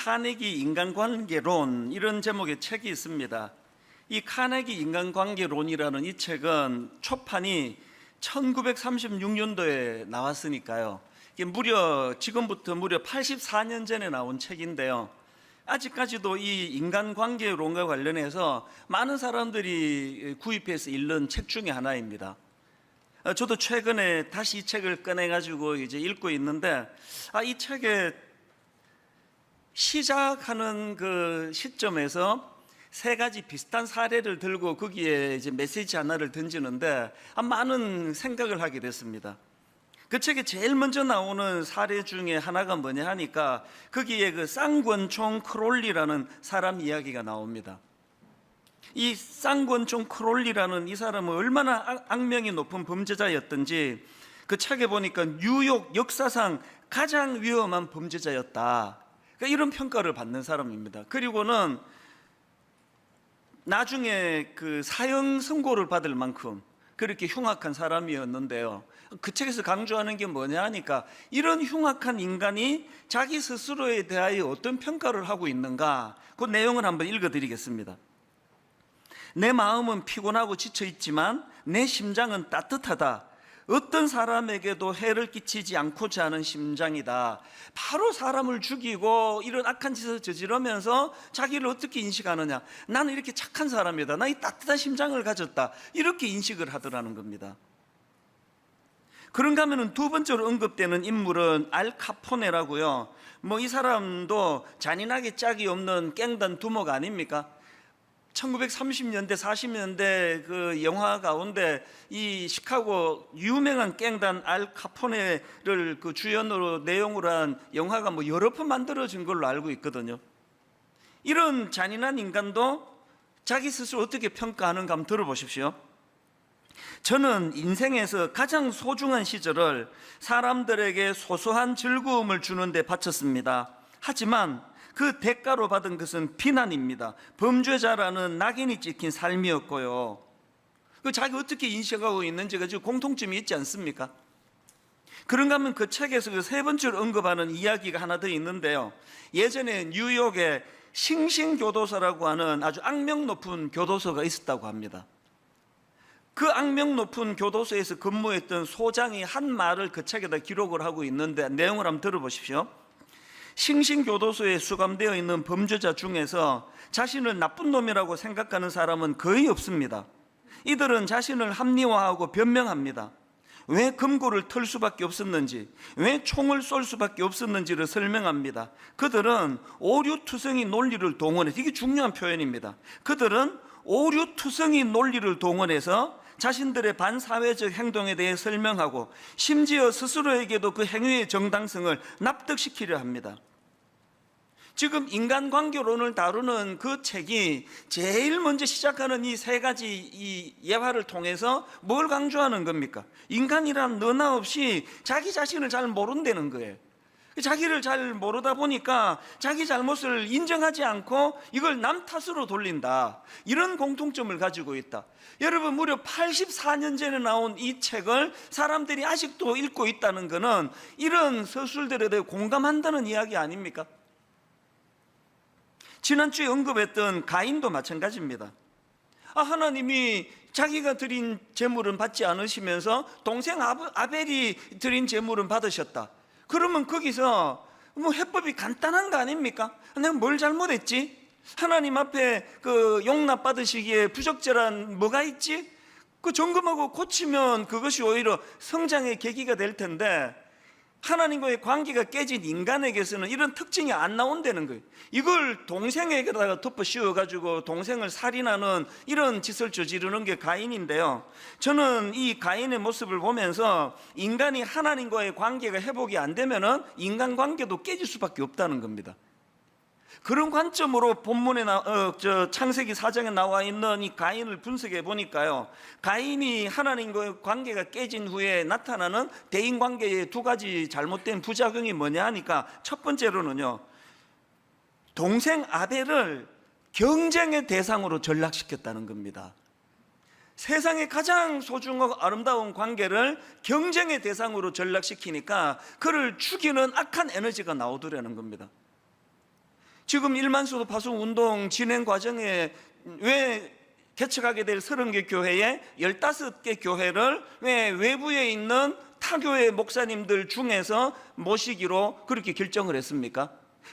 카네기 인간관계론, 이런 제목의 책이 있습니다. 이 카네기 인간관계론이라는 이 책은 초판이 1936년도에 나왔으니까요. 이게 지금부터 무려 84년 전에 나온 책인데요. 아직까지도 이 인간관계론과 관련해서 많은 사람들이 구입해서 읽는 책 중에 하나입니다. 저도 최근에 다시 이 책을 꺼내가지고 이제 읽고 있는데, 이 책의 시작하는 그 시점에서 세 가지 비슷한 사례를 들고 거기에 이제 메시지 하나를 던지는데 많은 생각을 하게 됐습니다. 그 책에 제일 먼저 나오는 사례 중에 하나가 뭐냐 하니까 거기에 그 쌍권총 크롤리라는 사람 이야기가 나옵니다. 이 쌍권총 크롤리라는 이 사람은 얼마나 악명이 높은 범죄자였던지 그 책에 보니까 뉴욕 역사상 가장 위험한 범죄자였다, 그러니까 이런 평가를 받는 사람입니다. 그리고는 나중에 그 사형 선고를 받을 만큼 그렇게 흉악한 사람이었는데요, 그 책에서 강조하는 게 뭐냐 하니까 이런 흉악한 인간이 자기 스스로에 대하여 어떤 평가를 하고 있는가, 그 내용을 한번 읽어드리겠습니다. 내 마음은 피곤하고 지쳐있지만 내 심장은 따뜻하다. 어떤 사람에게도 해를 끼치지 않고자 하는 심장이다. 바로 사람을 죽이고 이런 악한 짓을 저지르면서 자기를 어떻게 인식하느냐, 나는 이렇게 착한 사람이다, 나 이 따뜻한 심장을 가졌다, 이렇게 인식을 하더라는 겁니다. 그런가 하면 두 번째로 언급되는 인물은 알 카포네라고요. 이 사람도 잔인하게 짝이 없는 깽단 두목 아닙니까? 1930년대 40년대 그 영화 가운데 이 시카고 유명한 깽단 알 카포네를 그 주연으로 내용으로 한 영화가 여러 편 만들어진 걸로 알고 있거든요. 이런 잔인한 인간도 자기 스스로 어떻게 평가하는가 한번 들어보십시오. 저는 인생에서 가장 소중한 시절을 사람들에게 소소한 즐거움을 주는 데 바쳤습니다. 하지만 그 대가로 받은 것은 비난입니다. 범죄자라는 낙인이 찍힌 삶이었고요. 자기가 어떻게 인식하고 있는지가 지금 공통점이 있지 않습니까? 그런가 하면 그 책에서 그 세 번째로 언급하는 이야기가 하나 더 있는데요. 예전에 뉴욕에 싱싱교도소라고 하는 아주 악명 높은 교도소가 있었다고 합니다. 그 악명 높은 교도소에서 근무했던 소장이 한 말을 그 책에다 기록을 하고 있는데 내용을 한번 들어보십시오. 싱싱교도소에 수감되어 있는 범죄자 중에서 자신을 나쁜 놈이라고 생각하는 사람은 거의 없습니다. 이들은 자신을 합리화하고 변명합니다. 왜 금고를 털 수밖에 없었는지, 왜 총을 쏠 수밖에 없었는지를 설명합니다. 그들은 오류투성이 논리를 동원해서, 이게 중요한 표현입니다. 그들은 오류투성이 논리를 동원해서 자신들의 반사회적 행동에 대해 설명하고 심지어 스스로에게도 그 행위의 정당성을 납득시키려 합니다. 지금 인간관계론을 다루는 그 책이 제일 먼저 시작하는 이 세 가지 이 예화를 통해서 뭘 강조하는 겁니까? 인간이란 너나 없이 자기 자신을 잘 모른다는 거예요. 자기를 잘 모르다 보니까 자기 잘못을 인정하지 않고 이걸 남 탓으로 돌린다, 이런 공통점을 가지고 있다. 여러분, 무려 84년 전에 나온 이 책을 사람들이 아직도 읽고 있다는 것은 이런 서술들에 대해 공감한다는 이야기 아닙니까? 지난주에 언급했던 가인도 마찬가지입니다. 하나님이 자기가 드린 제물은 받지 않으시면서 동생 아벨이 드린 제물은 받으셨다. 그러면 거기서 해법이 간단한 거 아닙니까? 내가 뭘 잘못했지? 하나님 앞에 그 용납 받으시기에 부적절한 뭐가 있지? 그 점검하고 고치면 그것이 오히려 성장의 계기가 될 텐데, 하나님과의 관계가 깨진 인간에게서는 이런 특징이 안 나온다는 거예요. 이걸 동생에게다가 덮어 씌워가지고 동생을 살인하는 이런 짓을 저지르는 게 가인인데요, 저는 이 가인의 모습을 보면서 인간이 하나님과의 관계가 회복이 안 되면은 인간관계도 깨질 수밖에 없다는 겁니다. 그런 관점으로 본문에 창세기 4장에 나와 있는 이 가인을 분석해 보니까요, 가인이 하나님과의 관계가 깨진 후에 나타나는 대인관계의 두 가지 잘못된 부작용이 뭐냐 하니까, 첫 번째로는요, 동생 아벨을 경쟁의 대상으로 전락시켰다는 겁니다. 세상에 가장 소중하고 아름다운 관계를 경쟁의 대상으로 전락시키니까 그를 죽이는 악한 에너지가 나오더라는 겁니다. 지금 1만수도 파송 운동 진행 과정에 왜 개척하게 될 30개 교회에 15개 교회를 왜 외부에 있는 타교회 목사님들 중에서 모시기로 그렇게 결정을 했습니까?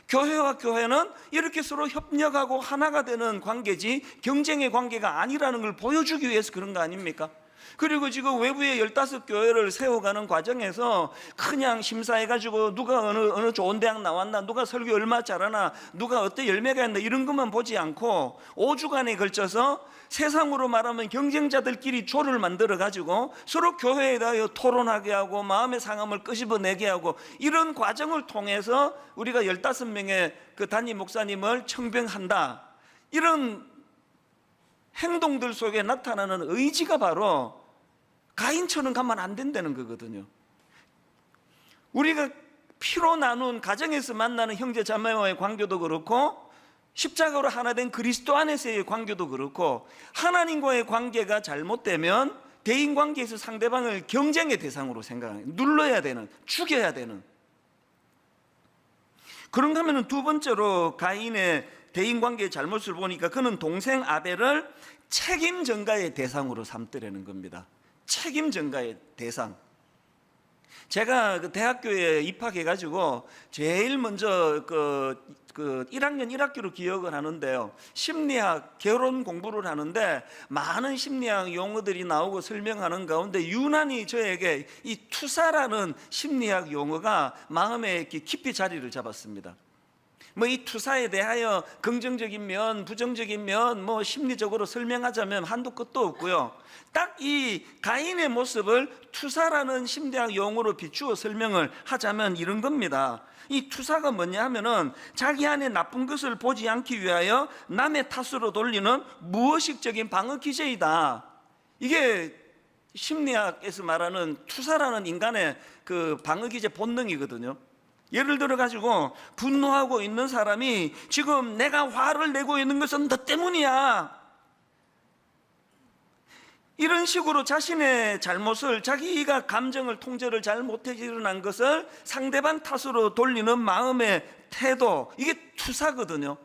교회와 교회는 이렇게 서로 협력하고 하나가 되는 관계지 경쟁의 관계가 아니라는 걸 보여주기 위해서 그런 거 아닙니까? 그리고 지금 외부에 15교회를 세워가는 과정에서 그냥 심사해가지고 누가 어느 좋은 대학 나왔나, 누가 설교 얼마 잘하나, 누가 어떤 열매가 있나 이런 것만 보지 않고 5주간에 걸쳐서 세상으로 말하면 경쟁자들끼리 조를 만들어가지고 서로 교회에 대하여 토론하게 하고 마음의 상함을 끄집어내게 하고 이런 과정을 통해서 우리가 15명의 그 담임 목사님을 청병한다. 이런 행동들 속에 나타나는 의지가 바로 가인처럼 가면 안 된다는 거거든요. 우리가 피로 나눈 가정에서 만나는 형제 자매와의 관계도 그렇고 십자가로 하나 된 그리스도 안에서의 관계도 그렇고 하나님과의 관계가 잘못되면 대인관계에서 상대방을 경쟁의 대상으로 생각하는, 눌러야 되는, 죽여야 되는. 그런가 하면 두 번째로 가인의 대인관계의 잘못을 보니까 그는 동생 아벨을 책임 전가의 대상으로 삼더라는 겁니다. 책임 전가의 대상. 제가 그 대학교에 입학해가지고 제일 먼저 그 1학년 1학기로 기억을 하는데요. 심리학 결혼 공부를 하는데 많은 심리학 용어들이 나오고 설명하는 가운데 유난히 저에게 이 투사라는 심리학 용어가 마음에 이렇게 깊이 자리를 잡았습니다. 뭐 이 투사에 대하여 긍정적인 면, 부정적인 면, 뭐 심리적으로 설명하자면 한도 끝도 없고요. 딱 이 가인의 모습을 투사라는 심리학 용어로 비추어 설명을 하자면 이런 겁니다. 이 투사가 뭐냐 하면은 자기 안에 나쁜 것을 보지 않기 위하여 남의 탓으로 돌리는 무의식적인 방어 기제이다. 이게 심리학에서 말하는 투사라는 인간의 그 방어 기제 본능이거든요. 예를 들어 가지고 분노하고 있는 사람이 지금 내가 화를 내고 있는 것은 너 때문이야, 이런 식으로 자신의 잘못을, 자기가 감정을 통제를 잘 못해 일어난 것을 상대방 탓으로 돌리는 마음의 태도, 이게 투사거든요.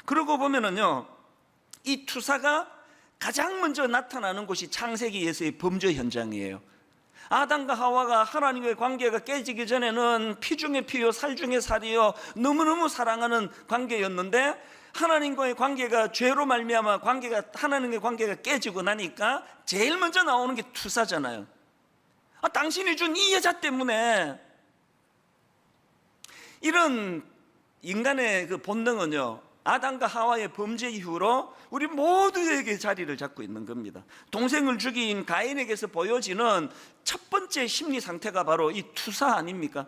그러고 보면은요, 이 투사가 가장 먼저 나타나는 곳이 창세기에서의 범죄 현장이에요. 아담과 하와가 하나님과의 관계가 깨지기 전에는 피 중에 피요 살 중에 살이요 너무너무 사랑하는 관계였는데 하나님과의 관계가 죄로 말미암아 하나님과의 관계가 깨지고 나니까 제일 먼저 나오는 게 투사잖아요. 당신이 준 이 여자 때문에. 이런 인간의 그 본능은요, 아담과 하와의 범죄 이후로 우리 모두에게 자리를 잡고 있는 겁니다. 동생을 죽인 가인에게서 보여지는 첫 번째 심리 상태가 바로 이 투사 아닙니까?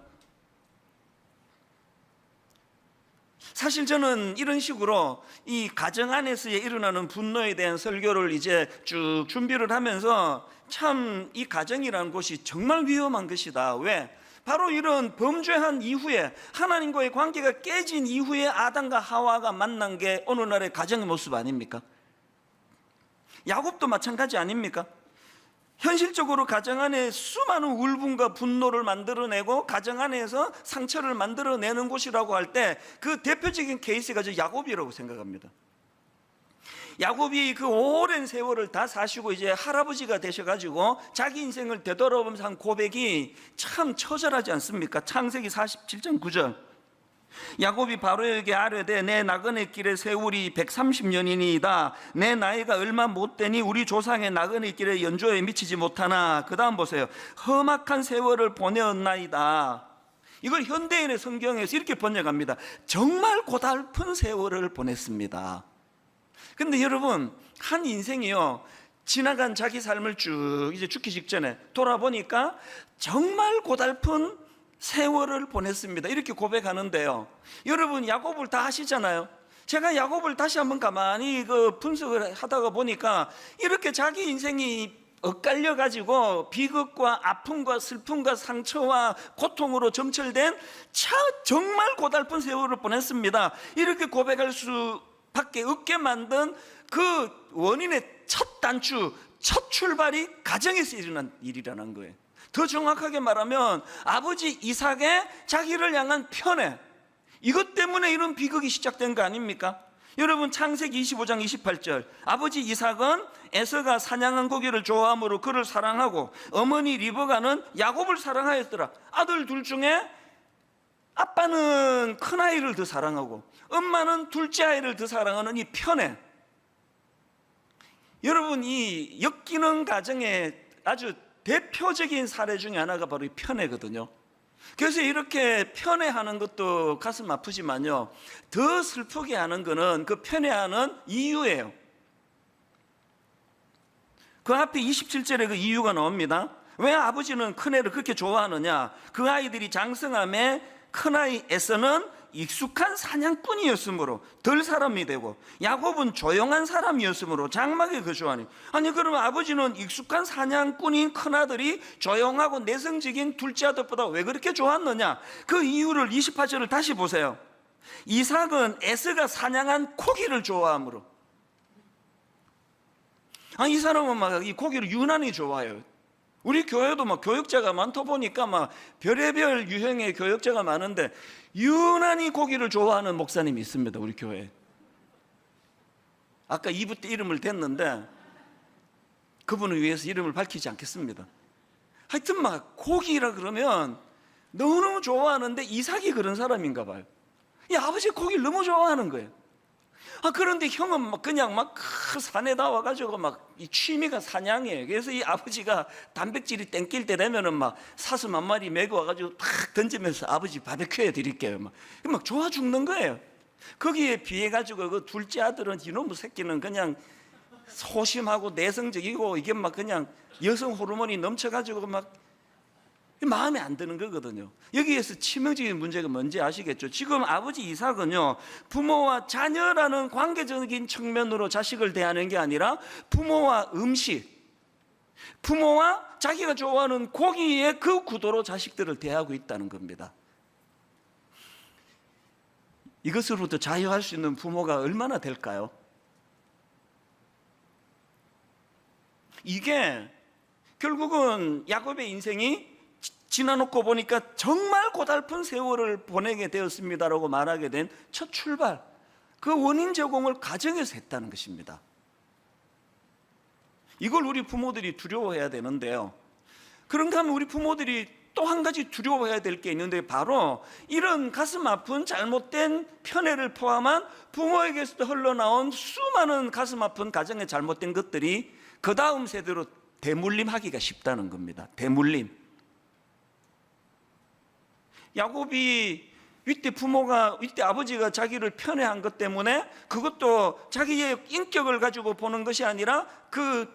사실 저는 이런 식으로 이 가정 안에서의 일어나는 분노에 대한 설교를 이제 쭉 준비를 하면서 참 이 가정이라는 곳이 정말 위험한 것이다. 왜? 바로 이런 범죄한 이후에, 하나님과의 관계가 깨진 이후에 아담과 하와가 만난 게 오늘날의 가정의 모습 아닙니까? 야곱도 마찬가지 아닙니까? 현실적으로 가정 안에 수많은 울분과 분노를 만들어내고 가정 안에서 상처를 만들어내는 곳이라고 할 때 그 대표적인 케이스가 저 야곱이라고 생각합니다. 야곱이 그 오랜 세월을 다 사시고 이제 할아버지가 되셔가지고 자기 인생을 되돌아보면서 한 고백이 참 처절하지 않습니까? 창세기 47장 9절. 야곱이 바로에게 아뢰되 내 나그네 길의 세월이 130년이니이다. 내 나이가 얼마 못 되니 우리 조상의 나그네 길의 연조에 미치지 못하나. 그 다음 보세요. 험악한 세월을 보내었나이다. 이걸 현대인의 성경에서 이렇게 번역합니다. 정말 고달픈 세월을 보냈습니다. 근데 여러분, 한 인생이요, 지나간 자기 삶을 쭉 이제 죽기 직전에 돌아보니까 정말 고달픈 세월을 보냈습니다. 이렇게 고백하는데요, 여러분 야곱을 다 아시잖아요. 제가 야곱을 다시 한번 가만히 그 분석을 하다가 보니까 이렇게 자기 인생이 엇갈려 가지고 비극과 아픔과 슬픔과 상처와 고통으로 점철된 정말 고달픈 세월을 보냈습니다. 이렇게 고백할 수밖에 없게 만든 그 원인의 첫 단추, 첫 출발이 가정에서 일어난 일이라는 거예요. 더 정확하게 말하면 아버지 이삭의 자기를 향한 편애, 이것 때문에 이런 비극이 시작된 거 아닙니까? 여러분, 창세기 25장 28절, 아버지 이삭은 에서가 사냥한 고기를 좋아하므로 그를 사랑하고 어머니 리브가는 야곱을 사랑하였더라. 아들 둘 중에 아빠는 큰아이를 더 사랑하고 엄마는 둘째 아이를 더 사랑하는 이 편애. 여러분, 이 엮이는 가정의 아주 대표적인 사례 중에 하나가 바로 이 편애거든요. 그래서 이렇게 편애하는 것도 가슴 아프지만요, 더 슬프게 하는 거는 그 편애하는 이유예요. 그 앞에 27절에 그 이유가 나옵니다. 왜 아버지는 큰애를 그렇게 좋아하느냐? 그 아이들이 장성함에 큰아이 에서는 익숙한 사냥꾼이었으므로 덜 사람이 되고 야곱은 조용한 사람이었으므로 장막에 거주하니. 아니, 그러면 아버지는 익숙한 사냥꾼인 큰아들이 조용하고 내성적인 둘째 아들보다 왜 그렇게 좋았느냐? 그 이유를 28절을 다시 보세요. 이삭은 에서가 사냥한 고기를 좋아하므로. 아니, 이 사람은 막 이 고기를 유난히 좋아해요. 우리 교회도 막 교육자가 많다 보니까 막 별의별 유형의 교육자가 많은데 유난히 고기를 좋아하는 목사님이 있습니다, 우리 교회에. 아까 2부 때 이름을 댔는데 그분을 위해서 이름을 밝히지 않겠습니다. 하여튼 막 고기라 그러면 너무너무 좋아하는데 이삭이 그런 사람인가 봐요. 이 아버지 고기를 너무 좋아하는 거예요. 그런데 형은 막 그냥 막 그 산에다 와가지고 막 이 취미가 사냥이에요. 그래서 이 아버지가 단백질이 땡길 때 되면은 막 사슴 한 마리 메고 와가지고 탁 던지면서 아버지 바베큐 해드릴게요. 막 좋아 죽는 거예요. 거기에 비해가지고 그 둘째 아들은 이놈의 새끼는 그냥 소심하고 내성적이고 이게 막 그냥 여성 호르몬이 넘쳐가지고 막 마음에 안 드는 거거든요. 여기에서 치명적인 문제가 뭔지 아시겠죠? 지금 아버지 이삭은요, 부모와 자녀라는 관계적인 측면으로 자식을 대하는 게 아니라 부모와 음식, 부모와 자기가 좋아하는 고기의 그 구도로 자식들을 대하고 있다는 겁니다. 이것으로부터 자유할 수 있는 부모가 얼마나 될까요? 이게 결국은 야곱의 인생이 지나놓고 보니까 정말 고달픈 세월을 보내게 되었습니다라고 말하게 된 첫 출발, 그 원인 제공을 가정에서 했다는 것입니다. 이걸 우리 부모들이 두려워해야 되는데요, 그런가 하면 우리 부모들이 또 한 가지 두려워해야 될 게 있는데, 바로 이런 가슴 아픈 잘못된 편애를 포함한 부모에게서 흘러나온 수많은 가슴 아픈 가정의 잘못된 것들이 그 다음 세대로 대물림하기가 쉽다는 겁니다. 대물림. 야곱이 이때 아버지가 자기를 편애한 것 때문에 그것도 자기의 인격을 가지고 보는 것이 아니라 그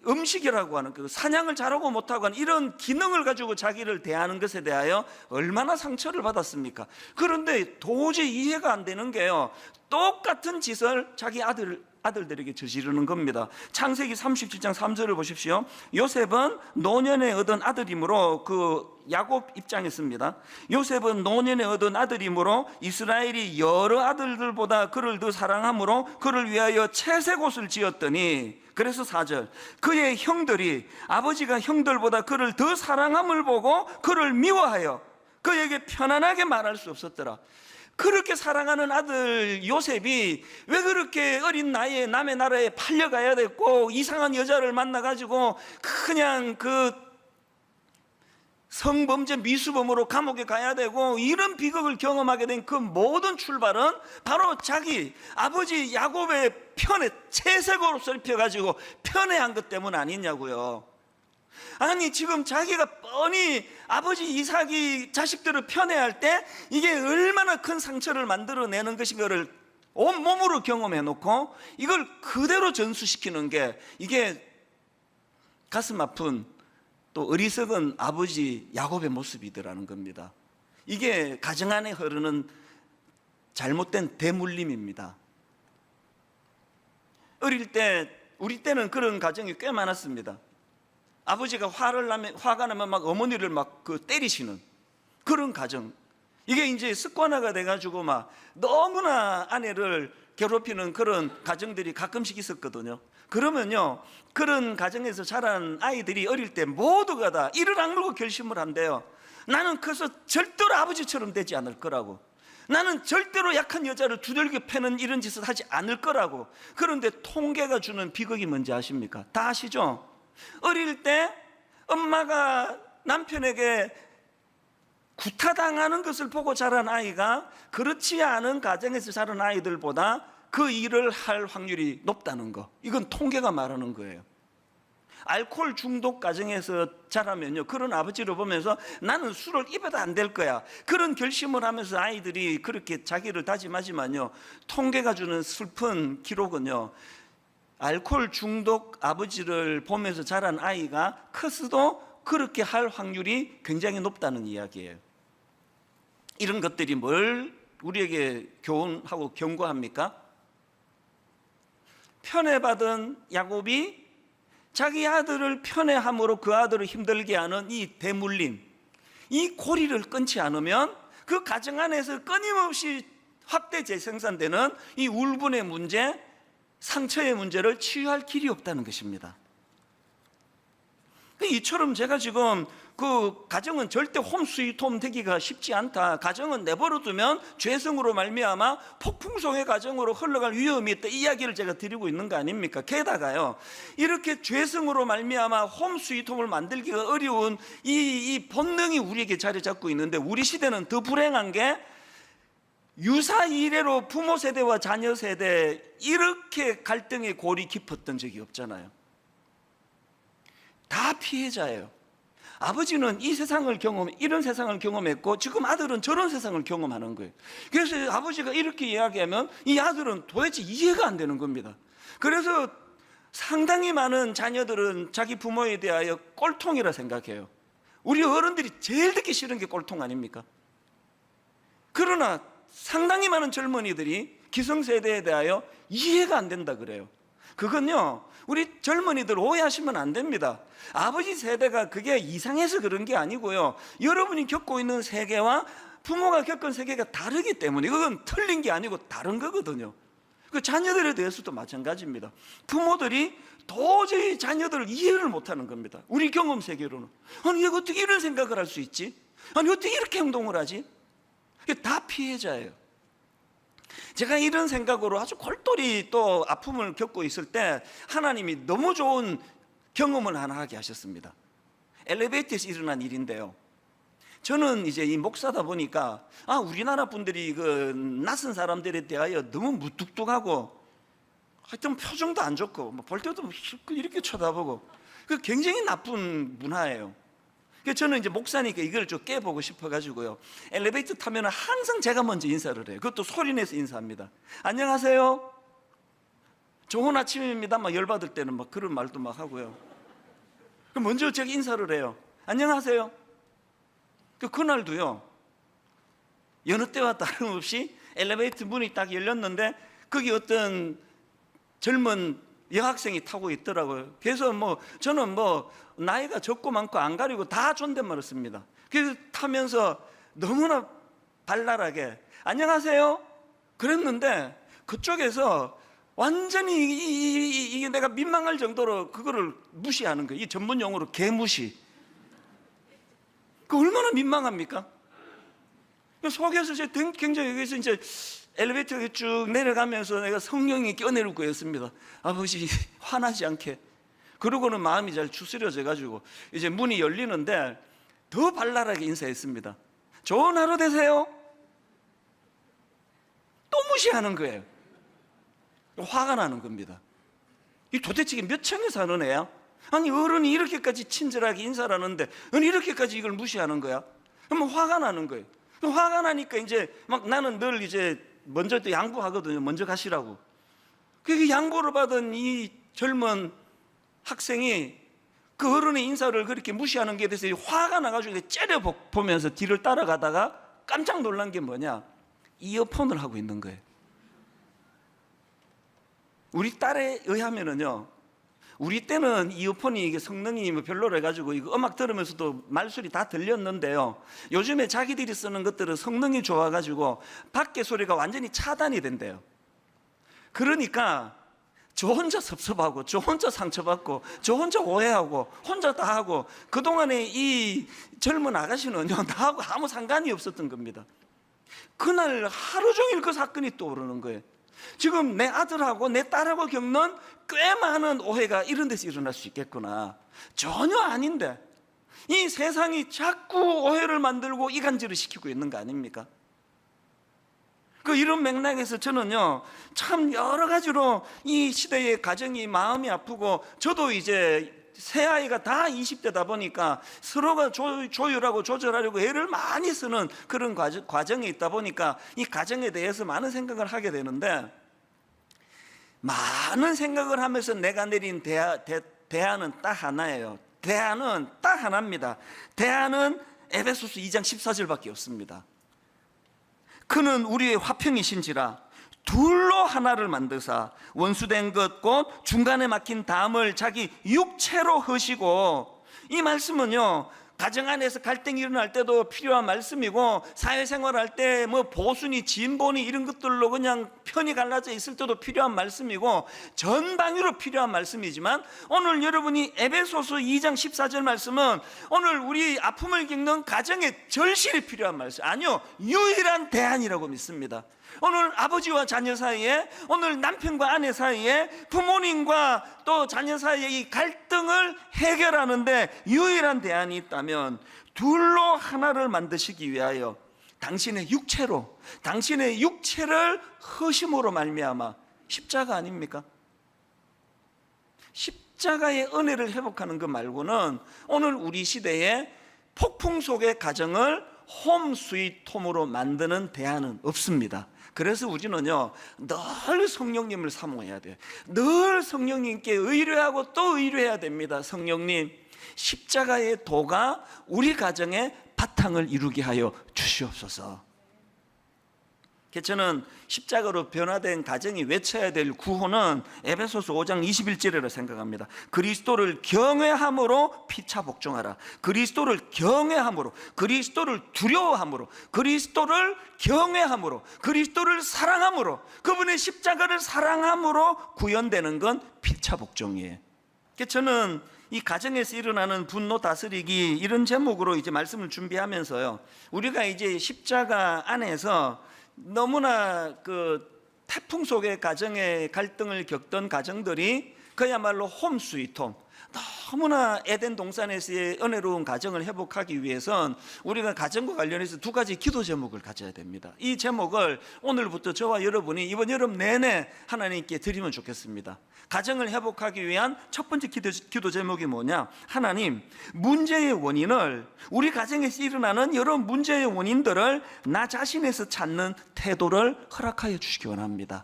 음식이라고 하는 그 사냥을 잘하고 못하고 하는 이런 기능을 가지고 자기를 대하는 것에 대하여 얼마나 상처를 받았습니까? 그런데 도저히 이해가 안 되는 게요, 똑같은 짓을 자기 아들들에게 저지르는 겁니다. 창세기 37장 3절을 보십시오. 요셉은 노년에 얻은 아들이므로, 그 야곱 입장했습니다. 요셉은 노년에 얻은 아들이므로 이스라엘이 여러 아들들보다 그를 더 사랑하므로 그를 위하여 채색 옷을 지었더니, 그래서 4절, 그의 형들이 아버지가 형들보다 그를 더 사랑함을 보고 그를 미워하여 그에게 편안하게 말할 수 없었더라. 그렇게 사랑하는 아들 요셉이 왜 그렇게 어린 나이에 남의 나라에 팔려가야 됐고 이상한 여자를 만나가지고 그냥 그 성범죄 미수범으로 감옥에 가야 되고 이런 비극을 경험하게 된 그 모든 출발은 바로 자기 아버지 야곱의 편에 채색으로 썰펴가지고 편애한 것 때문 아니냐고요. 아니, 지금 자기가 뻔히 아버지 이삭이 자식들을 편애할 때 이게 얼마나 큰 상처를 만들어내는 것인가를 온몸으로 경험해 놓고 이걸 그대로 전수시키는 게, 이게 가슴 아픈 또 어리석은 아버지 야곱의 모습이더라는 겁니다. 이게 가정 안에 흐르는 잘못된 대물림입니다. 어릴 때, 우리 때는 그런 가정이 꽤 많았습니다. 아버지가 화가 나면 막 어머니를 막 때리시는 그런 가정. 이게 이제 습관화가 돼가지고 막 너무나 아내를 괴롭히는 그런 가정들이 가끔씩 있었거든요. 그러면요, 그런 가정에서 자란 아이들이 어릴 때 모두가 다 이를 악물고 결심을 한대요. 나는 커서 절대로 아버지처럼 되지 않을 거라고. 나는 절대로 약한 여자를 두들겨 패는 이런 짓을 하지 않을 거라고. 그런데 통계가 주는 비극이 뭔지 아십니까? 다 아시죠? 어릴 때 엄마가 남편에게 구타당하는 것을 보고 자란 아이가 그렇지 않은 가정에서 자란 아이들보다 그 일을 할 확률이 높다는 거, 이건 통계가 말하는 거예요. 알코올 중독 가정에서 자라면요, 그런 아버지를 보면서 나는 술을 입어도 안 될 거야, 그런 결심을 하면서 아이들이 그렇게 자기를 다짐하지만요, 통계가 주는 슬픈 기록은요, 알코올 중독 아버지를 보면서 자란 아이가 커서도 그렇게 할 확률이 굉장히 높다는 이야기예요. 이런 것들이 뭘 우리에게 교훈하고 경고합니까? 편애받은 야곱이 자기 아들을 편애함으로 그 아들을 힘들게 하는 이 대물림, 이 고리를 끊지 않으면 그 가정 안에서 끊임없이 확대 재생산되는 이 울분의 문제, 상처의 문제를 치유할 길이 없다는 것입니다. 이처럼 제가 지금 그 가정은 절대 홈 스위트 홈 되기가 쉽지 않다, 가정은 내버려두면 죄성으로 말미암아 폭풍성의 가정으로 흘러갈 위험이 있다, 이 이야기를 제가 드리고 있는 거 아닙니까? 게다가요, 이렇게 죄성으로 말미암아 홈 스위트 홈을 만들기가 어려운 이 본능이 우리에게 자리 잡고 있는데, 우리 시대는 더 불행한 게 유사 이래로 부모 세대와 자녀 세대 이렇게 갈등의 골이 깊었던 적이 없잖아요. 다 피해자예요. 아버지는 이 세상을 이런 세상을 경험했고, 지금 아들은 저런 세상을 경험하는 거예요. 그래서 아버지가 이렇게 이야기하면 이 아들은 도대체 이해가 안 되는 겁니다. 그래서 상당히 많은 자녀들은 자기 부모에 대하여 꼴통이라 생각해요. 우리 어른들이 제일 듣기 싫은 게 꼴통 아닙니까? 그러나 상당히 많은 젊은이들이 기성세대에 대하여 이해가 안 된다 그래요. 그건요, 우리 젊은이들 오해하시면 안 됩니다. 아버지 세대가 그게 이상해서 그런 게 아니고요, 여러분이 겪고 있는 세계와 부모가 겪은 세계가 다르기 때문에, 그건 틀린 게 아니고 다른 거거든요. 그 자녀들에 대해서도 마찬가지입니다. 부모들이 도저히 자녀들을 이해를 못하는 겁니다. 우리 경험 세계로는. 아니, 얘가 어떻게 이런 생각을 할 수 있지? 아니, 어떻게 이렇게 행동을 하지? 이게 다 피해자예요. 제가 이런 생각으로 아주 골똘히 또 아픔을 겪고 있을 때 하나님이 너무 좋은 경험을 하나 하게 하셨습니다. 엘리베이터에서 일어난 일인데요, 저는 이제 이 목사다 보니까 우리나라 분들이 그 낯선 사람들에 대하여 너무 무뚝뚝하고 하여튼 표정도 안 좋고 볼 때도 이렇게 쳐다보고, 그 굉장히 나쁜 문화예요. 그래서 저는 이제 목사니까 이걸 좀 깨보고 싶어가지고요, 엘리베이터 타면 항상 제가 먼저 인사를 해요. 그것도 소리내서 인사합니다. 안녕하세요, 좋은 아침입니다. 막 열받을 때는 막 그런 말도 막 하고요. 그럼 먼저 제가 인사를 해요. 안녕하세요. 그날도요, 여느 때와 다름없이 엘리베이터 문이 딱 열렸는데 거기 어떤 젊은 여학생이 타고 있더라고요. 그래서 저는 나이가 적고 많고 안 가리고 다 존댓말을 씁니다. 그래서 타면서 너무나 발랄하게 안녕하세요 그랬는데, 그쪽에서 완전히 이게 내가 민망할 정도로 그거를 무시하는 거예요. 이 전문 용어로 개무시. 그 얼마나 민망합니까? 속에서 제 굉장히, 여기서 이제 엘리베이터에 쭉 내려가면서 내가 성령이 껴내릴 거였습니다. 아버지 화나지 않게. 그러고는 마음이 잘 추스려져 가지고 이제 문이 열리는데 더 발랄하게 인사했습니다. 좋은 하루 되세요. 또 무시하는 거예요. 화가 나는 겁니다. 이 도대체 이게 몇 층에 사는 애야? 아니, 어른이 이렇게까지 친절하게 인사를 하는데 넌 이렇게까지 이걸 무시하는 거야? 그러면 화가 나는 거예요. 화가 나니까 이제 막 나는 늘 이제 먼저 또 양보하거든요. 먼저 가시라고. 그 양보를 받은 이 젊은 학생이 그 어른의 인사를 그렇게 무시하는 게 대해서 화가 나가지고 째려보면서 뒤를 따라가다가 깜짝 놀란 게 뭐냐, 이어폰을 하고 있는 거예요. 우리 딸에 의하면은요, 우리 때는 이어폰이 이게 성능이 별로라 해가지고 이거 음악 들으면서도 말소리 다 들렸는데요, 요즘에 자기들이 쓰는 것들은 성능이 좋아가지고 밖에 소리가 완전히 차단이 된대요. 그러니까 저 혼자 섭섭하고 저 혼자 상처받고 저 혼자 오해하고 혼자 다 하고, 그동안에 이 젊은 아가씨는요 나하고 아무 상관이 없었던 겁니다. 그날 하루 종일 그 사건이 떠오르는 거예요. 지금 내 아들하고 내 딸하고 겪는 꽤 많은 오해가 이런 데서 일어날 수 있겠구나. 전혀 아닌데 이 세상이 자꾸 오해를 만들고 이간질을 시키고 있는 거 아닙니까? 이런 맥락에서 저는요, 참 여러 가지로 이 시대의 가정이 마음이 아프고, 저도 이제 새 아이가 다 20대다 보니까 서로가 조율하고 조절하려고 애를 많이 쓰는 그런 과정에 있다 보니까 이 가정에 대해서 많은 생각을 하게 되는데, 많은 생각을 하면서 내가 내린 대안은 딱 하나예요. 대안은 딱 하나입니다. 대안은 에베소서 2장 14절밖에 없습니다. 그는 우리의 화평이신지라 둘로 하나를 만드사 원수된 것 곧 중간에 막힌 담을 자기 육체로 허시고, 이 말씀은요, 가정 안에서 갈등이 일어날 때도 필요한 말씀이고, 사회생활할 때 뭐 보수니 진보니 이런 것들로 그냥 편이 갈라져 있을 때도 필요한 말씀이고, 전방위로 필요한 말씀이지만, 오늘 여러분이 에베소서 2장 14절 말씀은 오늘 우리 아픔을 겪는 가정의 절실히 필요한 말씀, 아니요, 유일한 대안이라고 믿습니다. 오늘 아버지와 자녀 사이에, 오늘 남편과 아내 사이에, 부모님과 또 자녀 사이에 이 갈등을 해결하는데 유일한 대안이 있다면 둘로 하나를 만드시기 위하여 당신의 육체를 허심으로 말미암아, 십자가 아닙니까? 십자가의 은혜를 회복하는 것 말고는 오늘 우리 시대에 폭풍 속의 가정을 홈 스윗 홈으로 만드는 대안은 없습니다. 그래서 우리는요, 늘 성령님을 사모해야 돼요. 늘 성령님께 의뢰하고 또 의뢰해야 됩니다. 성령님, 십자가의 도가 우리 가정의 바탕을 이루게 하여 주시옵소서. 저는 십자가로 변화된 가정이 외쳐야 될 구호는 에베소서 5장 21절이라고 생각합니다. 그리스도를 경외함으로 피차 복종하라. 그리스도를 경외함으로, 그리스도를 두려워함으로, 그리스도를 경외함으로, 그리스도를 사랑함으로, 그분의 십자가를 사랑함으로 구현되는 건 피차 복종이에요. 저는 이 가정에서 일어나는 분노 다스리기, 이런 제목으로 이제 말씀을 준비하면서요, 우리가 이제 십자가 안에서 너무나 태풍 속의 가정의 갈등을 겪던 가정들이 그야말로 홈 스위트 홈, 너무나 에덴 동산에서의 은혜로운 가정을 회복하기 위해선 우리가 가정과 관련해서 두 가지 기도 제목을 가져야 됩니다. 이 제목을 오늘부터 저와 여러분이 이번 여름 내내 하나님께 드리면 좋겠습니다. 가정을 회복하기 위한 첫 번째 기도 제목이 뭐냐? 하나님, 문제의 원인을, 우리 가정에서 일어나는 여러 문제의 원인들을 나 자신에서 찾는 태도를 허락하여 주시기 원합니다.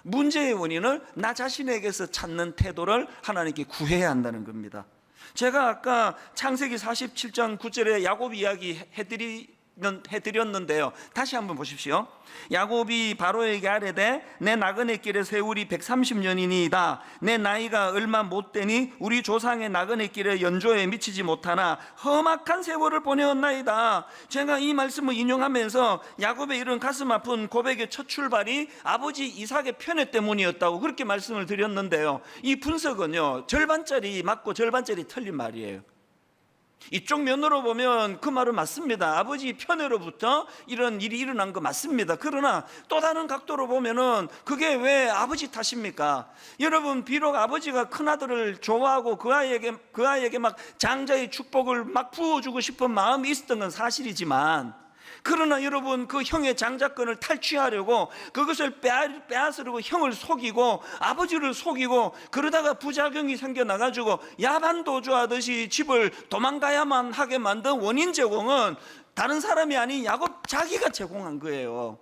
문제의 원인을 나 자신에게서 찾는 태도를 하나님께 구해야 한다는 겁니다. 제가 아까 창세기 47장 9절에 야곱 이야기 해드렸는데요, 다시 한번 보십시오. 야곱이 바로에게 아뢰되 내 나그네 길의 세월이 130년이니이다. 내 나이가 얼마 못되니 우리 조상의 나그네 길의 연조에 미치지 못하나 험악한 세월을 보내었나이다. 제가 이 말씀을 인용하면서 야곱의 이런 가슴 아픈 고백의 첫 출발이 아버지 이삭의 편애 때문이었다고 그렇게 말씀을 드렸는데요, 이 분석은요, 절반짜리 맞고 절반짜리 틀린 말이에요. 이쪽 면으로 보면 그 말은 맞습니다. 아버지 편애로부터 이런 일이 일어난 거 맞습니다. 그러나 또 다른 각도로 보면은 그게 왜 아버지 탓입니까? 여러분, 비록 아버지가 큰아들을 좋아하고 그 아이에게 막 장자의 축복을 막 부어주고 싶은 마음이 있었던 건 사실이지만, 그러나 여러분, 그 형의 장자권을 탈취하려고 그것을 빼앗으려고 형을 속이고 아버지를 속이고, 그러다가 부작용이 생겨나가지고 야반도주하듯이 집을 도망가야만 하게 만든 원인 제공은 다른 사람이 아닌 야곱 자기가 제공한 거예요.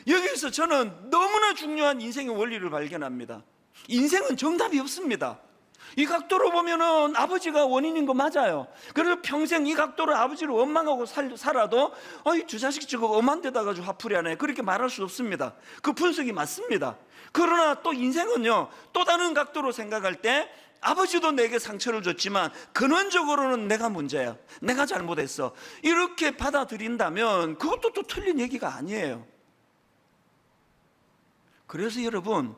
여기서 저는 너무나 중요한 인생의 원리를 발견합니다. 인생은 정답이 없습니다. 이 각도로 보면은 아버지가 원인인 거 맞아요. 그래서 평생 이 각도로 아버지를 원망하고 살아도 저 자식 저거 엄한 데다 가지고 화풀이 하네, 그렇게 말할 수 없습니다. 그 분석이 맞습니다. 그러나 또 인생은요, 또 다른 각도로 생각할 때 아버지도 내게 상처를 줬지만 근원적으로는 내가 문제야, 내가 잘못했어, 이렇게 받아들인다면 그것도 또 틀린 얘기가 아니에요. 그래서 여러분,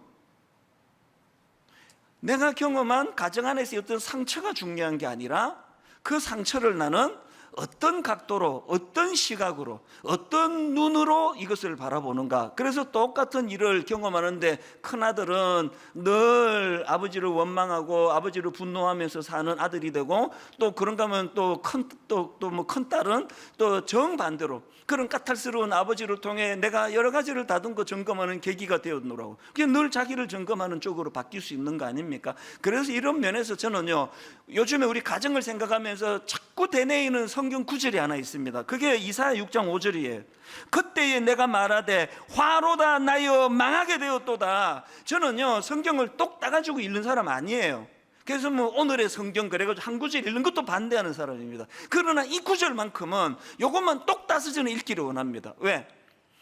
내가 경험한 가정 안에서 어떤 상처가 중요한 게 아니라 그 상처를 나는 어떤 각도로, 어떤 시각으로, 어떤 눈으로 이것을 바라보는가. 그래서 똑같은 일을 경험하는데 큰아들은 늘 아버지를 원망하고 아버지를 분노하면서 사는 아들이 되고, 또 그런가 하면 또 큰딸은 또 정반대로 그런 까탈스러운 아버지를 통해 내가 여러 가지를 다듬고 점검하는 계기가 되었노라고. 그게 늘 자기를 점검하는 쪽으로 바뀔 수 있는 거 아닙니까? 그래서 이런 면에서 저는요, 요즘에 우리 가정을 생각하면서 자꾸 되뇌이는 성경 구절이 하나 있습니다. 그게 이사야 6장 5절이에요. 그때에 내가 말하되 화로다 나여 망하게 되었도다. 저는요, 성경을 똑 따가지고 읽는 사람 아니에요. 그래서 뭐 오늘의 성경 그래가지고 한 구절 읽는 것도 반대하는 사람입니다. 그러나 이 구절만큼은 요것만 똑 따서 저는 읽기를 원합니다. 왜?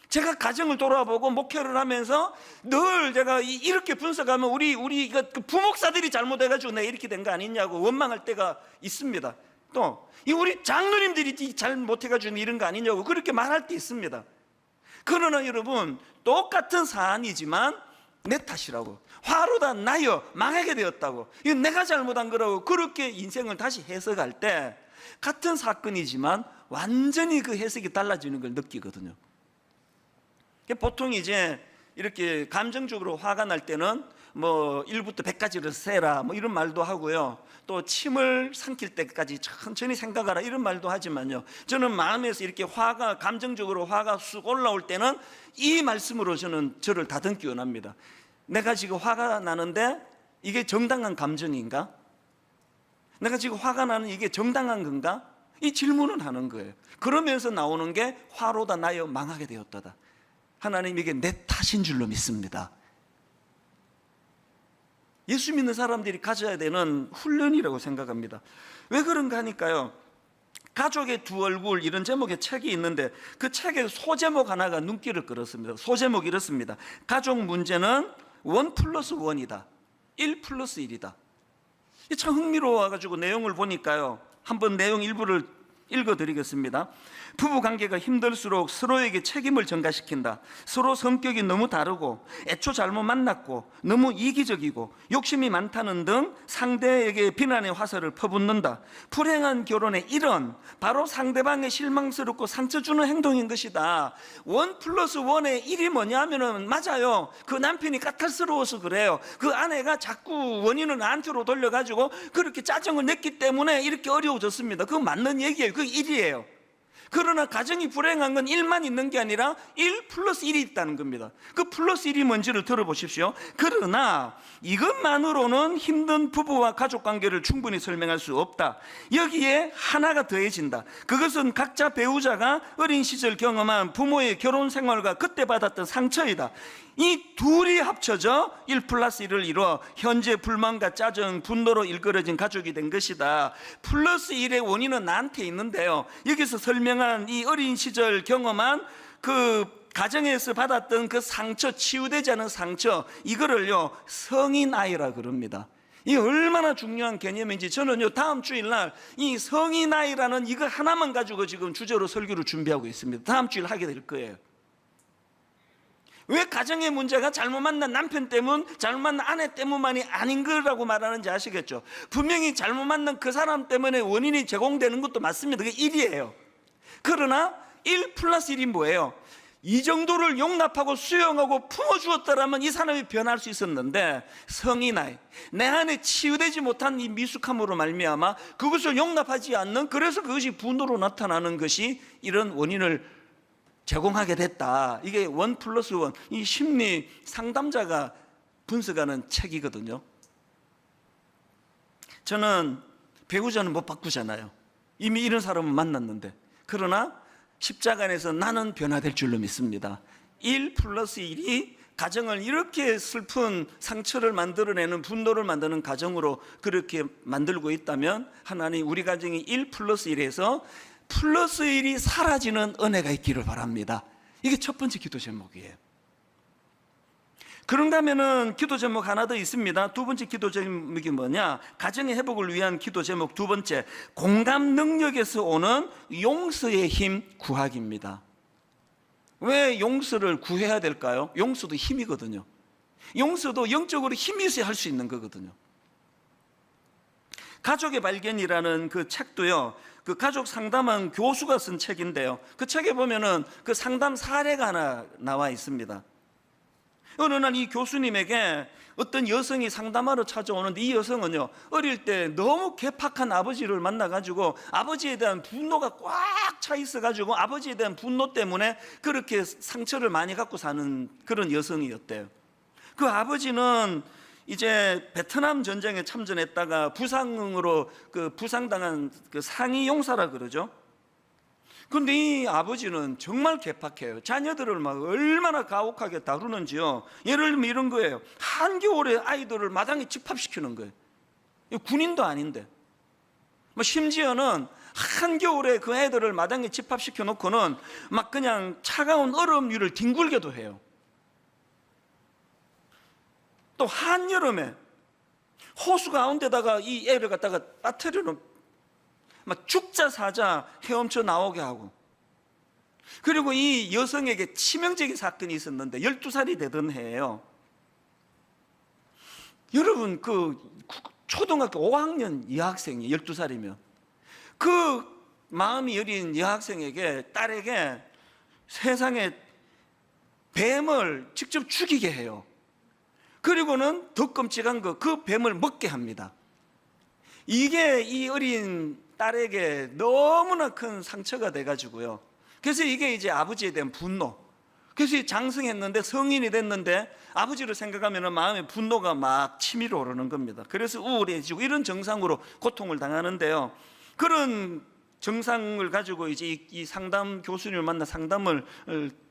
제가 가정을 돌아보고 목회를 하면서 늘 제가 이렇게 분석하면 우리 부목사들이 잘못해가지고 내가 이렇게 된 거 아니냐고 원망할 때가 있습니다. 또 우리 장로님들이 잘못해가지고 이런 거 아니냐고 그렇게 말할 때 있습니다. 그러나 여러분, 똑같은 사안이지만 내 탓이라고, 화로다 나여 망하게 되었다고, 이건 내가 잘못한 거라고 그렇게 인생을 다시 해석할 때 같은 사건이지만 완전히 그 해석이 달라지는 걸 느끼거든요. 보통 이제 이렇게 감정적으로 화가 날 때는 뭐 1부터 100까지를 세라 뭐 이런 말도 하고요, 또 침을 삼킬 때까지 천천히 생각하라 이런 말도 하지만요, 저는 마음에서 이렇게 감정적으로 화가 쑥 올라올 때는 이 말씀으로 저를 다듬기 원합니다. 내가 지금 화가 나는데 이게 정당한 감정인가? 내가 지금 화가 나는 이게 정당한 건가? 이 질문을 하는 거예요. 그러면서 나오는 게 화로다 나여 망하게 되었다. 하나님, 이게 내 탓인 줄로 믿습니다. 예수 믿는 사람들이 가져야 되는 훈련이라고 생각합니다. 왜 그런가 하니까요, 가족의 두 얼굴 이런 제목의 책이 있는데 그 책의 소제목 하나가 눈길을 끌었습니다. 소제목이 이렇습니다. 가족 문제는 1+1이다. 1+1이다. 참 흥미로워가지고 내용을 보니까요, 한번 내용 일부를 읽어드리겠습니다. 부부관계가 힘들수록 서로에게 책임을 전가시킨다. 서로 성격이 너무 다르고 애초 잘못 만났고 너무 이기적이고 욕심이 많다는 등 상대에게 비난의 화살을 퍼붓는다. 불행한 결혼의 일은 바로 상대방의 실망스럽고 상처 주는 행동인 것이다. 1+1의 1이 뭐냐 하면은, 맞아요, 그 남편이 까탈스러워서 그래요. 그 아내가 자꾸 원인을 나한테로 돌려가지고 그렇게 짜증을 냈기 때문에 이렇게 어려워졌습니다. 그거 맞는 얘기예요. 그 1이에요. 그러나 가정이 불행한 건 1만 있는 게 아니라 1+1이 있다는 겁니다. 그 +1이 뭔지를 들어보십시오. 그러나 이것만으로는 힘든 부부와 가족 관계를 충분히 설명할 수 없다. 여기에 하나가 더해진다. 그것은 각자 배우자가 어린 시절 경험한 부모의 결혼 생활과 그때 받았던 상처이다. 이 둘이 합쳐져 1+1을 이루어 현재 불만과 짜증, 분노로 일그러진 가족이 된 것이다. +1의 원인은 나한테 있는데요, 여기서 설명한 이 어린 시절 경험한 그 가정에서 받았던 그 상처, 치유되지 않은 상처, 이거를요 성인 아이라 그럽니다. 이게 얼마나 중요한 개념인지 저는요 다음 주일날 이 성인 아이라는 이거 하나만 가지고 지금 주제로 설교를 준비하고 있습니다. 다음 주일 하게 될 거예요. 왜 가정의 문제가 잘못 만난 남편 때문, 잘못 만난 아내 때문만이 아닌 거라고 말하는지 아시겠죠? 분명히 잘못 만난 그 사람 때문에 원인이 제공되는 것도 맞습니다. 그게 1이에요. 그러나 1+1이 뭐예요? 이 정도를 용납하고 수용하고 품어주었다라면 이 사람이 변할 수 있었는데, 성인 아이, 내 안에 치유되지 못한 이 미숙함으로 말미암아 그것을 용납하지 않는, 그래서 그것이 분노로 나타나는 것이 이런 원인을 제공하게 됐다. 이게 1+1, 이 심리 상담자가 분석하는 책이거든요. 저는 배우자는 못 바꾸잖아요. 이미 이런 사람은 만났는데. 그러나 십자가 안에서 나는 변화될 줄로 믿습니다. 1+1이 가정을 이렇게 슬픈 상처를 만들어내는, 분노를 만드는 가정으로 그렇게 만들고 있다면, 하나님 우리 가정이 1+1에서 +1이 사라지는 은혜가 있기를 바랍니다. 이게 첫 번째 기도 제목이에요. 그런가 하면은 기도 제목 하나 더 있습니다. 두 번째 기도 제목이 뭐냐? 가정의 회복을 위한 기도 제목 두 번째, 공감 능력에서 오는 용서의 힘 구하기입니다. 왜 용서를 구해야 될까요? 용서도 힘이거든요. 용서도 영적으로 힘이 있어야 할 수 있는 거거든요. 가족의 발견이라는 그 책도요, 그 가족 상담한 교수가 쓴 책인데요. 그 책에 보면은 그 상담 사례가 하나 나와 있습니다. 어느 날 이 교수님에게 어떤 여성이 상담하러 찾아오는데, 이 여성은요, 어릴 때 너무 괴팍한 아버지를 만나가지고 아버지에 대한 분노가 꽉 차 있어가지고 아버지에 대한 분노 때문에 그렇게 상처를 많이 갖고 사는 그런 여성이었대요. 그 아버지는 이제 베트남 전쟁에 참전했다가 부상으로 부상당한 그 상위 용사라 그러죠. 근데 이 아버지는 정말 괴팍해요. 자녀들을 막 얼마나 가혹하게 다루는지요. 예를 들면 이런 거예요. 한겨울에 아이들을 마당에 집합시키는 거예요. 군인도 아닌데. 심지어는 한겨울에 그 애들을 마당에 집합시켜 놓고는 막 그냥 차가운 얼음 위를 뒹굴게도 해요. 또 한여름에 호수 가운데다가 이 애를 갖다가 빠뜨려놓은, 막 죽자 사자 헤엄쳐 나오게 하고. 그리고 이 여성에게 치명적인 사건이 있었는데 12살이 되던 해예요. 여러분, 그 초등학교 5학년 여학생이 12살이면 그 마음이 여린 여학생에게, 딸에게 세상에 뱀을 직접 죽이게 해요. 그리고는 더 끔찍한 거, 그 뱀을 먹게 합니다. 이게 이 어린 딸에게 너무나 큰 상처가 돼가지고요. 그래서 이게 이제 아버지에 대한 분노. 그래서 장성했는데, 성인이 됐는데 아버지를 생각하면 마음에 분노가 막 치밀어 오르는 겁니다. 그래서 우울해지고 이런 증상으로 고통을 당하는데요. 그런 증상을 가지고 이제 이 상담 교수님을 만나 상담을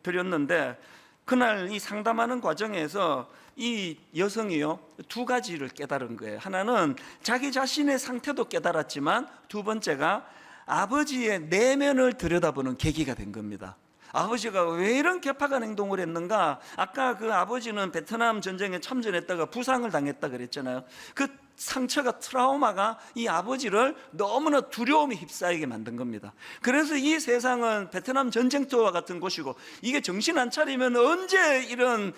드렸는데, 그날 이 상담하는 과정에서 이 여성이요, 두 가지를 깨달은 거예요. 하나는 자기 자신의 상태도 깨달았지만, 두 번째가 아버지의 내면을 들여다보는 계기가 된 겁니다. 아버지가 왜 이런 괴팍한 행동을 했는가? 아까 그 아버지는 베트남 전쟁에 참전했다가 부상을 당했다 그랬잖아요. 그 상처가, 트라우마가 이 아버지를 너무나 두려움에 휩싸이게 만든 겁니다. 그래서 이 세상은 베트남 전쟁터와 같은 곳이고, 이게 정신 안 차리면 언제 이런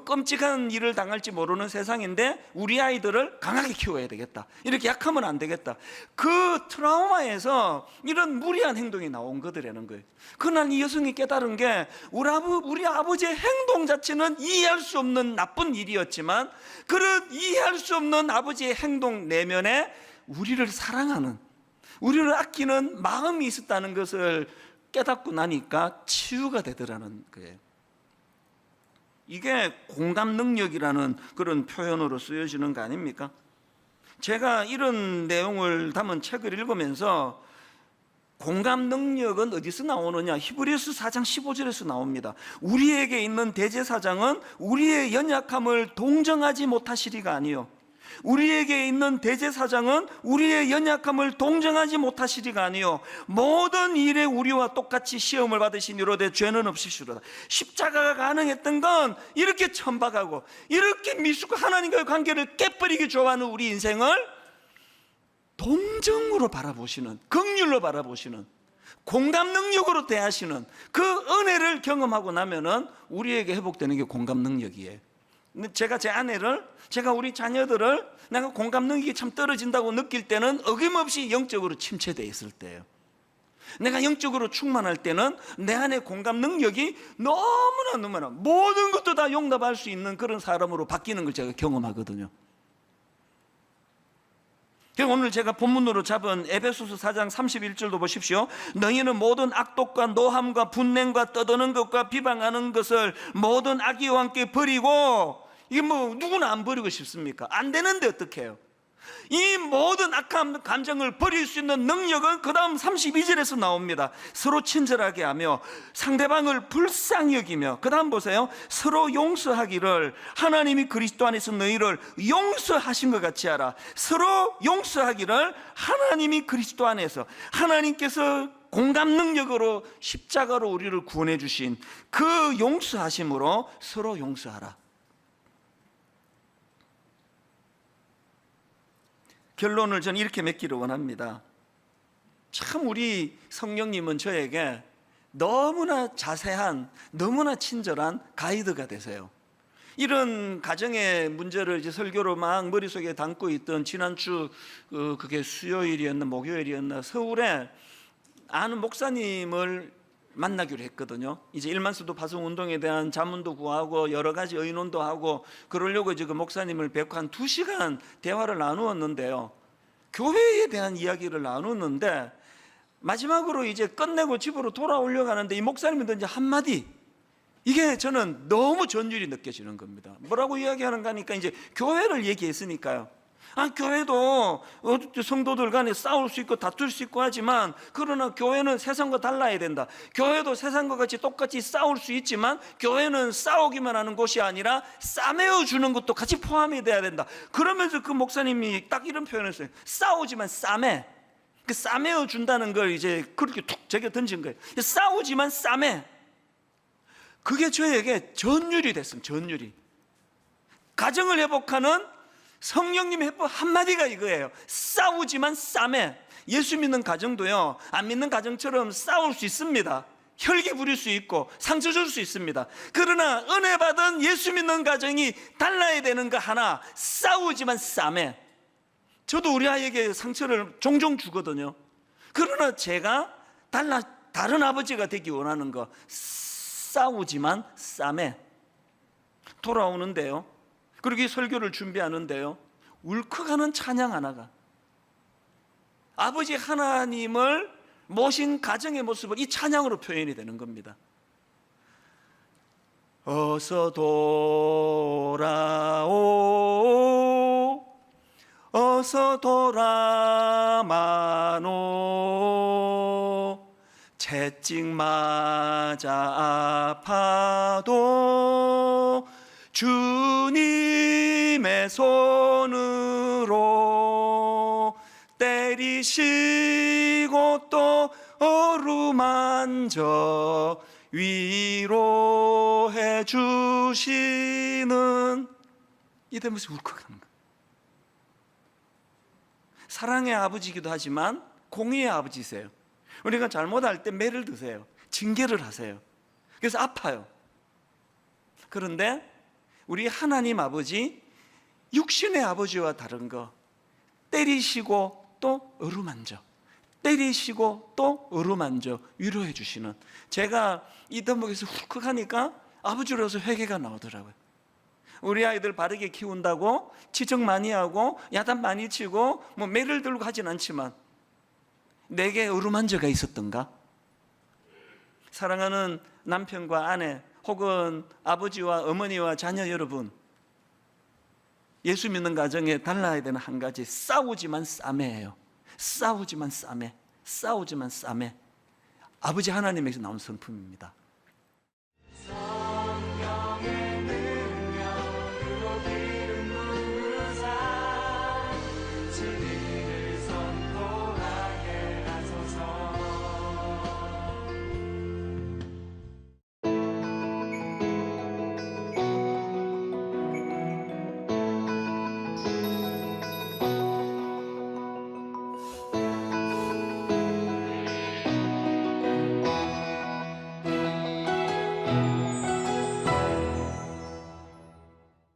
끔찍한 일을 당할지 모르는 세상인데, 우리 아이들을 강하게 키워야 되겠다, 이렇게 약하면 안 되겠다, 그 트라우마에서 이런 무리한 행동이 나온 거더라는 거예요. 그날 이 여성이 깨달은 게, 우리 아버지의 행동 자체는 이해할 수 없는 나쁜 일이었지만, 그런 이해할 수 없는 아버지의 행동 내면에 우리를 사랑하는, 우리를 아끼는 마음이 있었다는 것을 깨닫고 나니까 치유가 되더라는 거예요. 이게 공감 능력이라는 그런 표현으로 쓰여지는 거 아닙니까? 제가 이런 내용을 담은 책을 읽으면서 공감 능력은 어디서 나오느냐? 히브리서 4장 15절에서 나옵니다. 우리에게 있는 대제사장은 우리의 연약함을 동정하지 못하시리가 아니요, 우리에게 있는 대제사장은 우리의 연약함을 동정하지 못하시리가 아니요, 모든 일에 우리와 똑같이 시험을 받으시니로되 죄는 없으시로다. 십자가가 가능했던 건 이렇게 천박하고 이렇게 미숙한 하나님과의 관계를 깨버리기 좋아하는 우리 인생을 동정으로 바라보시는, 긍휼로 바라보시는, 공감 능력으로 대하시는 그 은혜를 경험하고 나면은 우리에게 회복되는 게 공감 능력이에요. 제가 제 아내를, 제가 우리 자녀들을 내가 공감 능력이 참 떨어진다고 느낄 때는 어김없이 영적으로 침체되어 있을 때예요. 내가 영적으로 충만할 때는 내 안에 공감 능력이 너무나 모든 것도 다 용납할 수 있는 그런 사람으로 바뀌는 걸 제가 경험하거든요. 오늘 제가 본문으로 잡은 에베소서 4장 31절도 보십시오. 너희는 모든 악독과 노함과 분냉과 떠드는 것과 비방하는 것을 모든 악의와 함께 버리고, 이게 뭐 누구나 안 버리고 싶습니까? 안 되는데 어떻게 해요? 이 모든 악한 감정을 버릴 수 있는 능력은 그 다음 32절에서 나옵니다. 서로 친절하게 하며 상대방을 불쌍히 여기며, 그 다음 보세요. 서로 용서하기를 하나님이 그리스도 안에서 너희를 용서하신 것 같이 하라. 서로 용서하기를 하나님이 그리스도 안에서, 하나님께서 공감 능력으로 십자가로 우리를 구원해 주신 그 용서하심으로 서로 용서하라. 결론을 저는 이렇게 맺기를 원합니다. 참 우리 성령님은 저에게 너무나 자세한, 너무나 친절한 가이드가 되세요. 이런 가정의 문제를 이제 설교로 막 머릿속에 담고 있던 지난주 그게 수요일이었나 목요일이었나 서울에 아는 목사님을 만나기로 했거든요. 이제 일만수도 파송 운동에 대한 자문도 구하고 여러 가지 의논도 하고 그러려고 이제 그 목사님을 뵙고 한 2시간 대화를 나누었는데요. 교회에 대한 이야기를 나누는데 마지막으로 이제 끝내고 집으로 돌아오려고 하는데 이 목사님이 던진 한마디, 이게 저는 너무 전율이 느껴지는 겁니다. 뭐라고 이야기하는가 하니까 이제 교회를 얘기했으니까요. 교회도 성도들 간에 싸울 수 있고 다툴 수 있고 하지만, 그러나 교회는 세상과 달라야 된다. 교회도 세상과 같이 똑같이 싸울 수 있지만 교회는 싸우기만 하는 곳이 아니라 싸매어 주는 것도 같이 포함이 돼야 된다. 그러면서 그 목사님이 딱 이런 표현을 했어요. 싸우지만 싸매. 그 싸매어 준다는 걸 이제 그렇게 툭 제게 던진 거예요. 싸우지만 싸매. 그게 저에게 전율이 됐습니다. 전율이. 가정을 회복하는 성령님의 해법 한마디가 이거예요. 싸우지만 싸매. 예수 믿는 가정도요, 안 믿는 가정처럼 싸울 수 있습니다. 혈기 부릴 수 있고 상처 줄 수 있습니다. 그러나 은혜 받은 예수 믿는 가정이 달라야 되는 거 하나, 싸우지만 싸매. 저도 우리 아이에게 상처를 종종 주거든요. 그러나 제가 다른 아버지가 되기 원하는 거, 싸우지만 싸매. 돌아오는데요, 그렇게 설교를 준비하는데요, 울컥하는 찬양 하나가, 아버지 하나님을 모신 가정의 모습을 이 찬양으로 표현이 되는 겁니다. 어서 돌아오, 어서 돌아마노, 채찍 맞아 아파도 주님의 손으로 때리시고 또 어루만져 위로해 주시는, 이 되면서 울컥하는 거예요. 사랑의 아버지이기도 하지만 공의의 아버지세요. 우리가 잘못할 때 매를 드세요. 징계를 하세요. 그래서 아파요. 그런데 우리 하나님 아버지, 육신의 아버지와 다른 거, 때리시고 또 어루만져, 때리시고 또 어루만져 위로해 주시는, 제가 이 대목에서 훌컥하니까 아버지로서 회개가 나오더라고요. 우리 아이들 바르게 키운다고 지적 많이 하고 야단 많이 치고 뭐 매를 들고 하진 않지만 내게 어루만져가 있었던가? 사랑하는 남편과 아내 혹은 아버지와 어머니와 자녀 여러분, 예수 믿는 가정에 달라야 되는 한 가지, 싸우지만 싸매예요. 싸우지만 싸매, 싸우지만 싸매. 아버지 하나님에게서 나온 성품입니다.